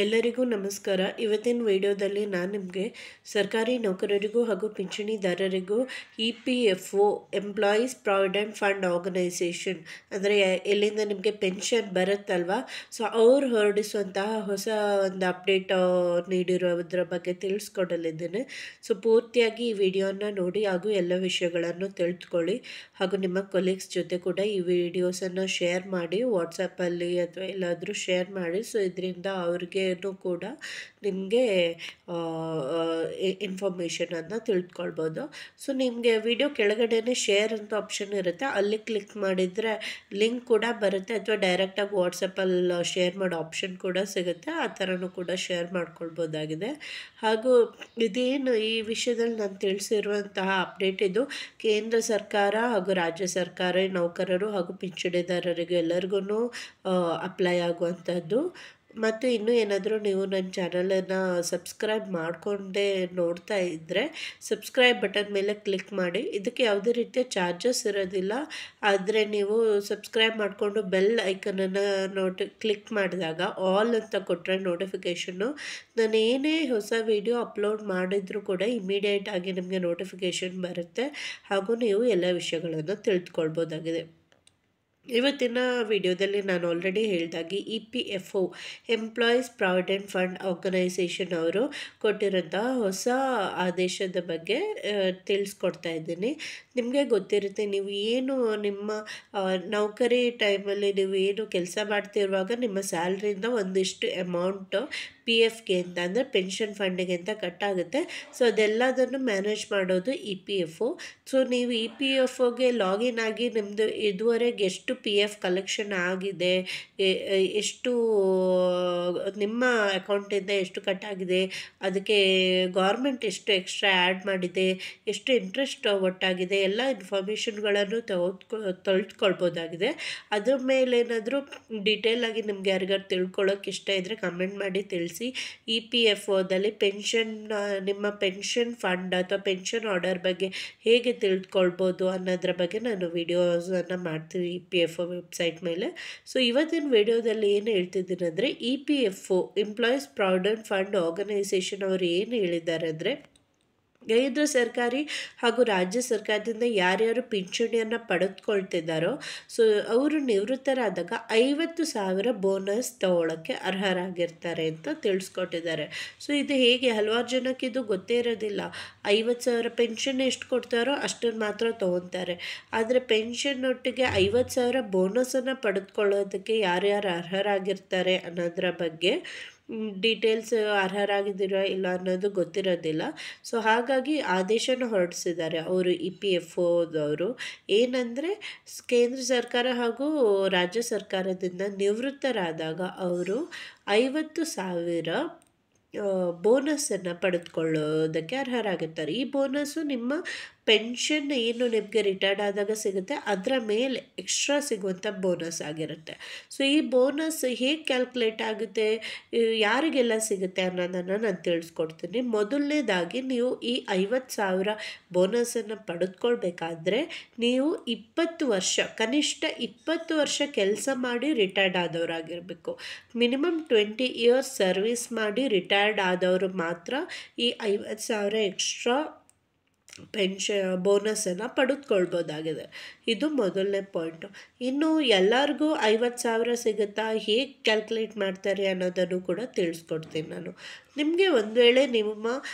ಎಲ್ಲರಿಗೂ ನಮಸ್ಕಾರ. ಇವತ್ತಿನ ವಿಡಿಯೋದಲ್ಲಿ ನಾನು ನಿಮಗೆ ಸರ್ಕಾರಿ ನೌಕರರಿಗೂ ಹಾಗೂ ಪಿಂಚಣಿದಾರರಿಗೂ EPFO employees provident fund organisation ಅಂದರೆ ಎಲ್ಲಿಂದ ನಿಮಗೆ ಪೆನ್ಷನ್ ಬರುತ್ತಲ್ವ, ಸೊ ಅವ್ರು ಹೊರಡಿಸುವಂತಹ ಹೊಸ ಒಂದು ಅಪ್ಡೇಟ್ ನೀಡಿರೋದ್ರ ಬಗ್ಗೆ ತಿಳಿಸ್ಕೊಡಲಿದ್ದೇನೆ. ಸೊ ಪೂರ್ತಿಯಾಗಿ ಈ ವಿಡಿಯೋನ ನೋಡಿ ಹಾಗೂ ಎಲ್ಲ ವಿಷಯಗಳನ್ನು ತಿಳಿದುಕೊಳ್ಳಿ. ಹಾಗೂ ನಿಮ್ಮ ಕೊಲೀಗ್ಸ್ ಜೊತೆ ಕೂಡ ಈ ವಿಡಿಯೋಸನ್ನು ಶೇರ್ ಮಾಡಿ, ವಾಟ್ಸಪ್ಪಲ್ಲಿ ಅಥವಾ ಎಲ್ಲಾದರೂ ಶೇರ್ ಮಾಡಿ. ಸೊ ಇದರಿಂದ ಅವ್ರಿಗೆ ಕೂಡ ನಿಮಗೆ ಇನ್ಫಾರ್ಮೇಷನನ್ನು ತಿಳ್ಕೊಳ್ಬೋದು. ಸೊ ನಿಮಗೆ ವಿಡಿಯೋ ಕೆಳಗಡೆನೇ ಶೇರ್ ಅಂತ ಆಪ್ಷನ್ ಇರುತ್ತೆ, ಅಲ್ಲಿ ಕ್ಲಿಕ್ ಮಾಡಿದರೆ ಲಿಂಕ್ ಕೂಡ ಬರುತ್ತೆ, ಅಥವಾ ಡೈರೆಕ್ಟಾಗಿ ವಾಟ್ಸಪ್ಪಲ್ಲಿ ಶೇರ್ ಮಾಡೋ ಆಪ್ಷನ್ ಕೂಡ ಸಿಗುತ್ತೆ. ಆ ಥರನೂ ಕೂಡ ಶೇರ್ ಮಾಡ್ಕೊಳ್ಬೋದಾಗಿದೆ. ಹಾಗೂ ಇದೇನು ಈ ವಿಷಯದಲ್ಲಿ ನಾನು ತಿಳಿಸಿರುವಂತಹ ಅಪ್ಡೇಟ್ ಇದು ಕೇಂದ್ರ ಸರ್ಕಾರ ಹಾಗೂ ರಾಜ್ಯ ಸರ್ಕಾರಿ ನೌಕರರು ಹಾಗೂ ಪಿಂಚಣಿದಾರರಿಗೆ ಎಲ್ಲರಿಗೂ ಅಪ್ಲೈ ಆಗುವಂಥದ್ದು. ಮತ್ತು ಇನ್ನೂ ಏನಾದರೂ ನೀವು ನನ್ನ ಚಾನಲನ್ನು ಸಬ್ಸ್ಕ್ರೈಬ್ ಮಾಡಿಕೊಂಡೇ ನೋಡ್ತಾ ಇದ್ದರೆ ಸಬ್ಸ್ಕ್ರೈಬ್ ಬಟನ್ ಮೇಲೆ ಕ್ಲಿಕ್ ಮಾಡಿ. ಇದಕ್ಕೆ ಯಾವುದೇ ರೀತಿಯ ಚಾರ್ಜಸ್ ಇರೋದಿಲ್ಲ, ಆದರೆ ನೀವು ಸಬ್ಸ್ಕ್ರೈಬ್ ಮಾಡಿಕೊಂಡು ಬೆಲ್ ಐಕನನ್ನು ಕ್ಲಿಕ್ ಮಾಡಿದಾಗ ಆಲ್ ಅಂತ ಕೊಟ್ಟರೆ ನೋಟಿಫಿಕೇಷನ್ನು ನಾನು ಏನೇ ಹೊಸ ವಿಡಿಯೋ ಅಪ್ಲೋಡ್ ಮಾಡಿದರೂ ಕೂಡ ಇಮಿಡಿಯೇಟಾಗಿ ನಿಮಗೆ ನೋಟಿಫಿಕೇಷನ್ ಬರುತ್ತೆ, ಹಾಗೂ ನೀವು ಎಲ್ಲ ವಿಷಯಗಳನ್ನು ತಿಳಿದುಕೊಳ್ಬೋದಾಗಿದೆ. ಇವತ್ತಿನ ವಿಡಿಯೋದಲ್ಲಿ ನಾನು ಆಲ್ರೆಡಿ ಹೇಳಿದಾಗೆ EPFO employees provident fund organisation ಅವರು ಕೊಟ್ಟಿರೋಂತಹ ಹೊಸ ಆದೇಶದ ಬಗ್ಗೆ ತಿಳಿಸ್ಕೊಡ್ತಾ ಇದ್ದೀನಿ. ನಿಮಗೆ ಗೊತ್ತಿರುತ್ತೆ, ನೀವು ಏನು ನಿಮ್ಮ ನೌಕರಿ ಟೈಮಲ್ಲಿ ನೀವು ಏನು ಕೆಲಸ ಮಾಡ್ತಿರುವಾಗ ನಿಮ್ಮ ಸ್ಯಾಲ್ರಿಯಿಂದ ಒಂದಿಷ್ಟು ಅಮೌಂಟು PFಗೆ ಅಂತ ಅಂದರೆ ಪೆನ್ಷನ್ ಫಂಡಿಗೆ ಅಂತ ಕಟ್ಟಾಗುತ್ತೆ. ಸೊ ಅದೆಲ್ಲದನ್ನು ಮ್ಯಾನೇಜ್ ಮಾಡೋದು EPFO. ಸೊ ನೀವು EPFOಗೆ ಲಾಗಿನ್ ಆಗಿ ನಿಮ್ಮದು ಇದುವರೆಗೆ ಎಷ್ಟು PF ಕಲೆಕ್ಷನ್ ಆಗಿದೆ, ಎಷ್ಟು ನಿಮ್ಮ ಅಕೌಂಟಿಂದ ಎಷ್ಟು ಕಟ್ಟಾಗಿದೆ, ಅದಕ್ಕೆ ಗೌರ್ಮೆಂಟ್ ಎಷ್ಟು ಎಕ್ಸ್ಟ್ರಾ ಆ್ಯಡ್ ಮಾಡಿದೆ, ಎಷ್ಟು ಇಂಟ್ರೆಸ್ಟ್ ಒಟ್ಟಾಗಿದೆ, ಎಲ್ಲ ಇನ್ಫಾರ್ಮೇಷನ್ಗಳನ್ನು ತಿಳಿದುಕೊಳ್ಬೋದಾಗಿದೆ. ಅದ್ರ ಮೇಲೆ ಏನಾದರೂ ಡೀಟೇಲಾಗಿ ನಿಮ್ಗೆ ಯಾರಿಗಾರು ತಿಳ್ಕೊಳ್ಳೋಕೆ ಇಷ್ಟ ಇದ್ದರೆ ಕಮೆಂಟ್ ಮಾಡಿ ತಿಳಿಸಿ. EPFOದಲ್ಲಿ ಪೆನ್ಷನ್, ನಿಮ್ಮ ಪೆನ್ಷನ್ ಫಂಡ್ ಅಥವಾ ಪೆನ್ಷನ್ ಆರ್ಡರ್ ಬಗ್ಗೆ ಹೇಗೆ ತಿಳ್ಕೊಳ್ಬೋದು ಅನ್ನೋದ್ರ ಬಗ್ಗೆ ನಾನು ವಿಡಿಯೋಸನ್ನು ಮಾಡ್ತೀನಿ EPFO ವೆಬ್ಸೈಟ್ ಮೇಲೆ. ಸೊ ಇವತ್ತಿನ ವಿಡಿಯೋದಲ್ಲಿ ಏನು ಹೇಳ್ತಿದ್ದೀನಿ ಅಂದರೆ EPFO employees provident fund organisation ಅವರು ಏನು ಹೇಳಿದ್ದಾರೆ ಅಂದರೆ, ಕೇಂದ್ರ ಸರ್ಕಾರಿ ಹಾಗೂ ರಾಜ್ಯ ಸರ್ಕಾರದಿಂದ ಯಾರ್ಯಾರು ಪಿಂಚಣಿಯನ್ನು ಪಡೆದುಕೊಳ್ತಿದ್ದಾರೋ ಸೊ ಅವರು ನಿವೃತ್ತರಾದಾಗ 50,000 ಬೋನಸ್ ತಗೊಳ್ಳೋಕ್ಕೆ ಅರ್ಹರಾಗಿರ್ತಾರೆ ಅಂತ ತಿಳಿಸ್ಕೊಟ್ಟಿದ್ದಾರೆ. ಸೊ ಇದು ಹೇಗೆ, ಹಲವಾರು ಜನಕ್ಕೆ ಇದು ಗೊತ್ತೇ ಇರೋದಿಲ್ಲ. 50,000 ಪೆನ್ಷನ್ ಎಷ್ಟು ಕೊಡ್ತಾರೋ ಅಷ್ಟನ್ನು ಮಾತ್ರ ತೊಗೊತಾರೆ, ಆದರೆ ಪೆನ್ಷನ್ ಒಟ್ಟಿಗೆ 50,000 ಬೋನಸನ್ನು ಪಡೆದುಕೊಳ್ಳೋದಕ್ಕೆ ಯಾರ್ಯಾರು ಅರ್ಹರಾಗಿರ್ತಾರೆ ಅನ್ನೋದ್ರ ಬಗ್ಗೆ ಡೀಟೇಲ್ಸ್, ಅರ್ಹರಾಗಿದ್ದೀರಾ ಇಲ್ಲ ಅನ್ನೋದು ಗೊತ್ತಿರೋದಿಲ್ಲ. ಸೊ ಹಾಗಾಗಿ ಆದೇಶನ ಹೊರಡಿಸಿದ್ದಾರೆ ಅವರು EPFOದವರು. ಏನಂದರೆ ಕೇಂದ್ರ ಸರ್ಕಾರ ಹಾಗೂ ರಾಜ್ಯ ಸರ್ಕಾರದಿಂದ ನಿವೃತ್ತರಾದಾಗ ಅವರು 50,000 ಬೋನಸನ್ನು ಪಡೆದುಕೊಳ್ಳೋದಕ್ಕೆ ಅರ್ಹರಾಗಿರ್ತಾರೆ. ಈ ಬೋನಸ್ಸು ನಿಮ್ಮ ಪೆನ್ಷನ್ ಏನು ನಿಮಗೆ ರಿಟೈರ್ಡ್ ಆದಾಗ ಸಿಗುತ್ತೆ ಅದರ ಮೇಲೆ ಎಕ್ಸ್ಟ್ರಾ ಸಿಗುವಂಥ ಬೋನಸ್ ಆಗಿರುತ್ತೆ. ಸೊ ಈ ಬೋನಸ್ ಹೇಗೆ ಕ್ಯಾಲ್ಕುಲೇಟ್ ಆಗುತ್ತೆ, ಯಾರಿಗೆಲ್ಲ ಸಿಗುತ್ತೆ ಅನ್ನೋದನ್ನು ನಾನು ತಿಳಿಸ್ಕೊಡ್ತೀನಿ. ಮೊದಲನೇದಾಗಿ ನೀವು ಈ 50,000 ಬೋನಸನ್ನು ಪಡೆದುಕೊಳ್ಬೇಕಾದ್ರೆ ನೀವು 20 ವರ್ಷ, ಕನಿಷ್ಠ 20 ವರ್ಷ ಕೆಲಸ ಮಾಡಿ ರಿಟೈರ್ಡ್ ಆದವರಾಗಿರಬೇಕು. ಮಿನಿಮಮ್ 20 ಇಯರ್ಸ್ ಸರ್ವಿಸ್ ಮಾಡಿ ರಿಟೈರ್ಡ್ ಆದವರು ಮಾತ್ರ ಈ 50,000 ಎಕ್ಸ್ಟ್ರಾ ಬೋನಸನ್ನು ಪಡೆದುಕೊಳ್ಬೋದಾಗಿದೆ. ಇದು ಮೊದಲನೇ ಪಾಯಿಂಟು. ಇನ್ನು ಎಲ್ಲರಿಗೂ 50,000 ಸಿಗುತ್ತಾ, ಹೇಗೆ ಕ್ಯಾಲ್ಕುಲೇಟ್ ಮಾಡ್ತಾರೆ ಅನ್ನೋದನ್ನು ಕೂಡ ತಿಳಿಸ್ಕೊಡ್ತೀನಿ ನಾನು ನಿಮಗೆ. ಒಂದು ವೇಳೆ ನಿಮ್ಮ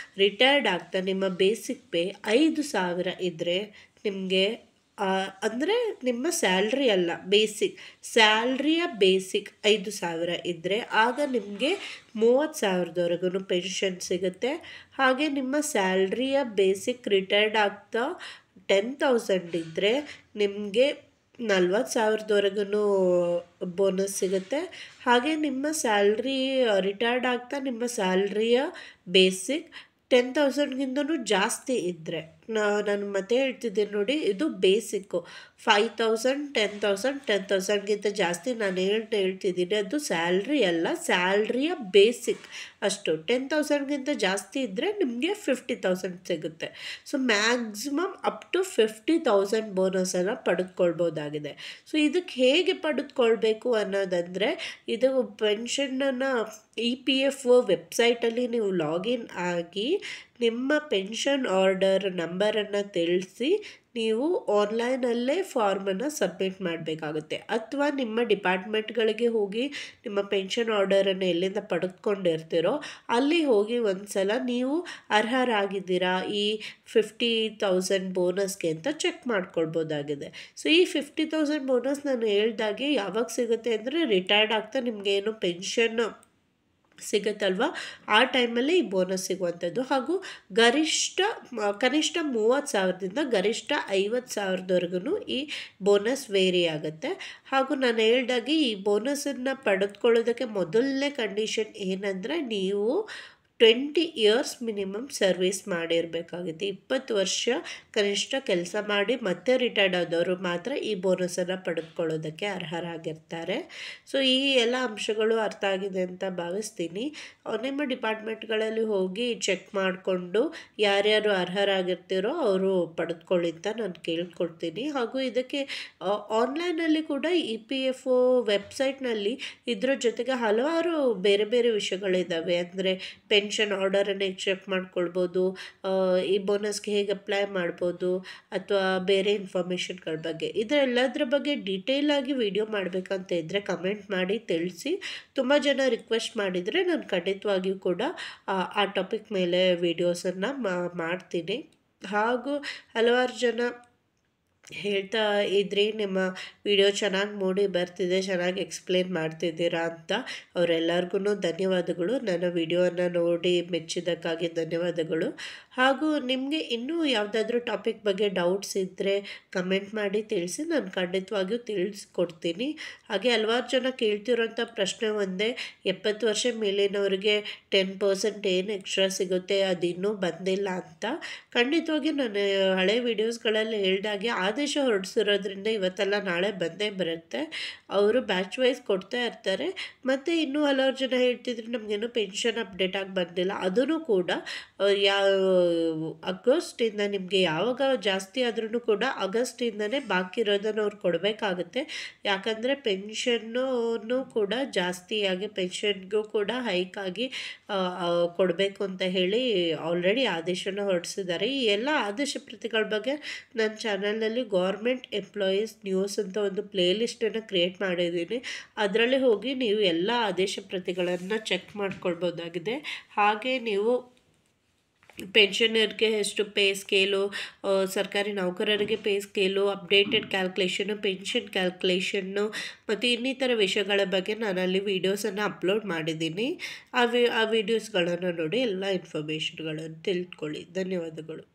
ರಿಟೈರ್ಡ್ ಆಗ್ತಾ ನಿಮ್ಮ ಬೇಸಿಕ್ ಪೇ 5,000 ಇದ್ದರೆ ನಿಮಗೆ ಅಂದರೆ ನಿಮ್ಮ ಸ್ಯಾಲ್ರಿ ಅಲ್ಲ, ಸ್ಯಾಲ್ರಿಯ ಬೇಸಿಕ್ 5,000 ಇದ್ದರೆ ಆಗ ನಿಮಗೆ 30,000ವರೆಗೂ ಪೆನ್ಷನ್ ಸಿಗುತ್ತೆ. ಹಾಗೆ ನಿಮ್ಮ ಸ್ಯಾಲ್ರಿಯ ಬೇಸಿಕ್ ರಿಟೈರ್ಡ್ ಆಗ್ತಾ 10,000 ಇದ್ದರೆ ನಿಮಗೆ 40,000ವರೆಗೂ ಬೋನಸ್ ಸಿಗುತ್ತೆ. ಹಾಗೆ ನಿಮ್ಮ ಸ್ಯಾಲ್ರಿ ರಿಟೈರ್ಡ್ ಆಗ್ತಾ ನಿಮ್ಮ ಸ್ಯಾಲ್ರಿಯ ಬೇಸಿಕ್ 10,000ಗಿಂತನೂ ಜಾಸ್ತಿ ಇದ್ದರೆ ನಾನು ಮತ್ತೆ ಹೇಳ್ತಿದ್ದೀನಿ ನೋಡಿ, ಇದು ಬೇಸಿಕ್ಕು. 5000 10,000 10,000ಗಿಂತ ಜಾಸ್ತಿ ನಾನು ಹೇಳ್ತಿದ್ದೀನಿ, ಅದು ಸ್ಯಾಲ್ರಿ ಅಲ್ಲ, ಸ್ಯಾಲ್ರಿಯ ಬೇಸಿಕ್ ಅಷ್ಟು. 10,000ಗಿಂತ ಜಾಸ್ತಿ ಇದ್ದರೆ ನಿಮಗೆ 50,000 ಸಿಗುತ್ತೆ. ಸೊ ಮ್ಯಾಕ್ಸಿಮಮ್ ಅಪ್ ಟು 50,000 ಬೋನಸನ್ನು ಪಡೆದುಕೊಳ್ಬೋದಾಗಿದೆ. ಸೊ ಇದಕ್ಕೆ ಹೇಗೆ ಪಡೆದುಕೊಳ್ಬೇಕು ಅನ್ನೋದಂದರೆ, ಇದು ಪೆನ್ಷನನ್ನು EPFO ವೆಬ್ಸೈಟಲ್ಲಿ ನೀವು ಲಾಗಿನ್ ಆಗಿ ನಿಮ್ಮ ಪೆನ್ಷನ್ ಆರ್ಡರ್ ನಂಬರನ್ನು ತಿಳಿಸಿ ನೀವು ಆನ್ಲೈನಲ್ಲೇ ಫಾರ್ಮನ್ನು ಸಬ್ಮಿಟ್ ಮಾಡಬೇಕಾಗುತ್ತೆ. ಅಥವಾ ನಿಮ್ಮ ಡಿಪಾರ್ಟ್ಮೆಂಟ್ಗಳಿಗೆ ಹೋಗಿ ನಿಮ್ಮ ಪೆನ್ಷನ್ ಆರ್ಡರನ್ನು ಎಲ್ಲಿಂದ ಪಡೆದುಕೊಂಡಿರ್ತೀರೋ ಅಲ್ಲಿ ಹೋಗಿ ಒಂದು ಸಲ ನೀವು ಅರ್ಹರಾಗಿದ್ದೀರಾ ಈ 50,000 ಬೋನಸ್ಗೆ ಅಂತ ಚೆಕ್ ಮಾಡ್ಕೊಳ್ಬೋದಾಗಿದೆ. ಸೊ ಈ 50,000 ಬೋನಸ್ ನಾನು ಹೇಳ್ದಾಗೆ ಯಾವಾಗ ಸಿಗುತ್ತೆ ಅಂದರೆ, ರಿಟೈರ್ಡ್ ಆಗ್ತಾ ನಿಮಗೇನು ಪೆನ್ಷನ್ ಸಿಗುತ್ತಲ್ವ ಆ ಟೈಮಲ್ಲಿ ಈ ಬೋನಸ್ ಸಿಗುವಂಥದ್ದು. ಹಾಗೂ ಕನಿಷ್ಠ 30,000ದಿಂದ ಗರಿಷ್ಠ 50,000ವರೆಗೂ ಈ ಬೋನಸ್ ವೇರಿ ಆಗುತ್ತೆ. ಹಾಗೂ ನಾನು ಹೇಳ್ದಾಗೆ ಈ ಬೋನಸನ್ನು ಪಡೆದುಕೊಳ್ಳೋದಕ್ಕೆ ಮೊದಲನೇ ಕಂಡೀಷನ್ ಏನಂದರೆ, ನೀವು 20 ಇಯರ್ಸ್ ಮಿನಿಮಮ್ ಸರ್ವಿಸ್ ಮಾಡಿರಬೇಕಾಗುತ್ತೆ. 20 ವರ್ಷ ಕನಿಷ್ಠ ಕೆಲಸ ಮಾಡಿ ಮತ್ತೆ ರಿಟೈರ್ಡ್ ಆದವರು ಮಾತ್ರ ಈ ಬೋನಸನ್ನು ಪಡೆದುಕೊಳ್ಳೋದಕ್ಕೆ ಅರ್ಹರಾಗಿರ್ತಾರೆ. ಸೊ ಈ ಎಲ್ಲ ಅಂಶಗಳು ಅರ್ಥ ಆಗಿದೆ ಅಂತ ಭಾವಿಸ್ತೀನಿ. ನಿಮ್ಮ ಡಿಪಾರ್ಟ್ಮೆಂಟ್ಗಳಲ್ಲಿ ಹೋಗಿ ಚೆಕ್ ಮಾಡಿಕೊಂಡು ಯಾರ್ಯಾರು ಅರ್ಹರಾಗಿರ್ತೀರೋ ಅವರು ಪಡೆದುಕೊಳ್ಳಿ ಅಂತ ನಾನು ಕೇಳ್ಕೊಳ್ತೀನಿ. ಹಾಗೂ ಇದಕ್ಕೆ ಆನ್ಲೈನಲ್ಲಿ ಕೂಡ EPFO ವೆಬ್ಸೈಟ್ನಲ್ಲಿ ಇದ್ರ ಜೊತೆಗೆ ಹಲವಾರು ಬೇರೆ ಬೇರೆ ವಿಷಯಗಳಿದ್ದಾವೆ. ಅಂದರೆ ಪೆನ್ಷನ್ ಆರ್ಡರನ್ನು ಚೆಕ್ ಮಾಡ್ಕೊಳ್ಬೋದು, ಈ ಬೋನಸ್ಗೆ ಹೇಗೆ ಅಪ್ಲೈ ಮಾಡ್ಬೋದು, ಅಥವಾ ಬೇರೆ ಇನ್ಫಾರ್ಮೇಷನ್ಗಳ ಬಗ್ಗೆ. ಇದೆಲ್ಲದರ ಬಗ್ಗೆ ಡೀಟೇಲಾಗಿ ವಿಡಿಯೋ ಮಾಡಬೇಕಂತ ಇದ್ದರೆ ಕಮೆಂಟ್ ಮಾಡಿ ತಿಳಿಸಿ. ತುಂಬ ಜನ ರಿಕ್ವೆಸ್ಟ್ ಮಾಡಿದರೆ ನಾನು ಖಂಡಿತವಾಗಿಯೂ ಕೂಡ ಆ ಟಾಪಿಕ್ ಮೇಲೆ ವೀಡಿಯೋಸನ್ನು ಮಾಡ್ತೀನಿ. ಹಾಗೂ ಹಲವಾರು ಜನ ಹೇಳ್ತಾ ಇದ್ರಿ, ನಿಮ್ಮ ವಿಡಿಯೋ ಚೆನ್ನಾಗಿ ಮೂಡಿ ಬರ್ತಿದೆ, ಚೆನ್ನಾಗಿ ಎಕ್ಸ್ಪ್ಲೇನ್ ಮಾಡ್ತಿದ್ದೀರಾ ಅಂತ. ಅವರೆಲ್ಲರಿಗೂ ಧನ್ಯವಾದಗಳು. ನನ್ನ ವಿಡಿಯೋವನ್ನು ನೋಡಿ ಮೆಚ್ಚಿದ್ದಕ್ಕಾಗಿ ಧನ್ಯವಾದಗಳು. ಹಾಗೂ ನಿಮಗೆ ಇನ್ನೂ ಯಾವುದಾದ್ರೂ ಟಾಪಿಕ್ ಬಗ್ಗೆ ಡೌಟ್ಸ್ ಇದ್ದರೆ ಕಮೆಂಟ್ ಮಾಡಿ ತಿಳಿಸಿ, ನಾನು ಖಂಡಿತವಾಗಿಯೂ ತಿಳಿಸ್ಕೊಡ್ತೀನಿ. ಹಾಗೆ ಹಲವಾರು ಜನ ಕೇಳ್ತಿರೋಂಥ ಪ್ರಶ್ನೆ ಒಂದೇ, 70 ವರ್ಷ ಮೇಲಿನವರಿಗೆ 10% ಏನು ಎಕ್ಸ್ಟ್ರಾ ಸಿಗುತ್ತೆ, ಅದು ಇನ್ನೂ ಬಂದಿಲ್ಲ ಅಂತ. ಖಂಡಿತವಾಗಿ ನಾನು ಹಳೆ ವೀಡಿಯೋಸ್ಗಳಲ್ಲಿ ಹೇಳ್ದಾಗೆ ಆದೇಶ ಹೊರಡಿಸಿರೋದ್ರಿಂದ ಇವತ್ತೆಲ್ಲ ನಾಳೆ ಬಂದೇ ಬರುತ್ತೆ. ಅವರು ಬ್ಯಾಚ್ ವೈಸ್ ಕೊಡ್ತಾ ಇರ್ತಾರೆ. ಮತ್ತು ಇನ್ನೂ ಹಲವಾರು ಜನ ಹೇಳ್ತಿದ್ರು ನಮಗೇನು ಪೆನ್ಷನ್ ಅಪ್ಡೇಟ್ ಆಗಿ ಬಂದಿಲ್ಲ. ಅದೂ ಕೂಡ ಆಗಸ್ಟಿಂದ ನಿಮಗೆ ಯಾವಾಗ ಜಾಸ್ತಿ ಆದ್ರೂ ಕೂಡ ಆಗಸ್ಟಿಂದನೇ ಬಾಕಿ ಇರೋದನ್ನು ಅವ್ರು ಕೊಡಬೇಕಾಗುತ್ತೆ. ಯಾಕಂದರೆ ಪೆನ್ಷನ್ನು ಕೂಡ ಜಾಸ್ತಿಯಾಗಿ ಪೆನ್ಷನ್ಗೂ ಕೂಡ ಹೈಕಾಗಿ ಕೊಡಬೇಕು ಅಂತ ಹೇಳಿ ಆಲ್ರೆಡಿ ಆದೇಶನ ಹೊರಡಿಸಿದ್ದಾರೆ. ಈ ಎಲ್ಲ ಆದೇಶ ಪ್ರತಿಗಳ ಬಗ್ಗೆ ನನ್ನ ಚಾನಲ್ನಲ್ಲಿ ಗೌರ್ಮೆಂಟ್ ಎಂಪ್ಲಾಯೀಸ್ ನ್ಯೂಸ್ ಅಂತ ಒಂದು ಪ್ಲೇಲಿಸ್ಟನ್ನು ಕ್ರಿಯೇಟ್ ಮಾಡಿದ್ದೀನಿ. ಅದರಲ್ಲಿ ಹೋಗಿ ನೀವು ಎಲ್ಲ ಆದೇಶ ಪ್ರತಿಗಳನ್ನು ಚೆಕ್ ಮಾಡ್ಕೊಳ್ಬೋದಾಗಿದೆ. ಹಾಗೆ ನೀವು ಪೆನ್ಷನರ್ಗೆ ಎಷ್ಟು ಪೇ ಸ್ಕೇಲು, ಸರ್ಕಾರಿ ನೌಕರರಿಗೆ pay scale, updated calculation, pension calculation ಮತ್ತು ಇನ್ನಿತರ ವಿಷಯಗಳ ಬಗ್ಗೆ ನಾನು ಅಲ್ಲಿ ವೀಡಿಯೋಸನ್ನು ಅಪ್ಲೋಡ್ ಮಾಡಿದ್ದೀನಿ. ಆ ವಿಡಿಯೋಸ್ಗಳನ್ನು ನೋಡಿ ಎಲ್ಲ ಇನ್ಫಾರ್ಮೇಷನ್ಗಳನ್ನು ತಿಳ್ಕೊಳ್ಳಿ. ಧನ್ಯವಾದಗಳು.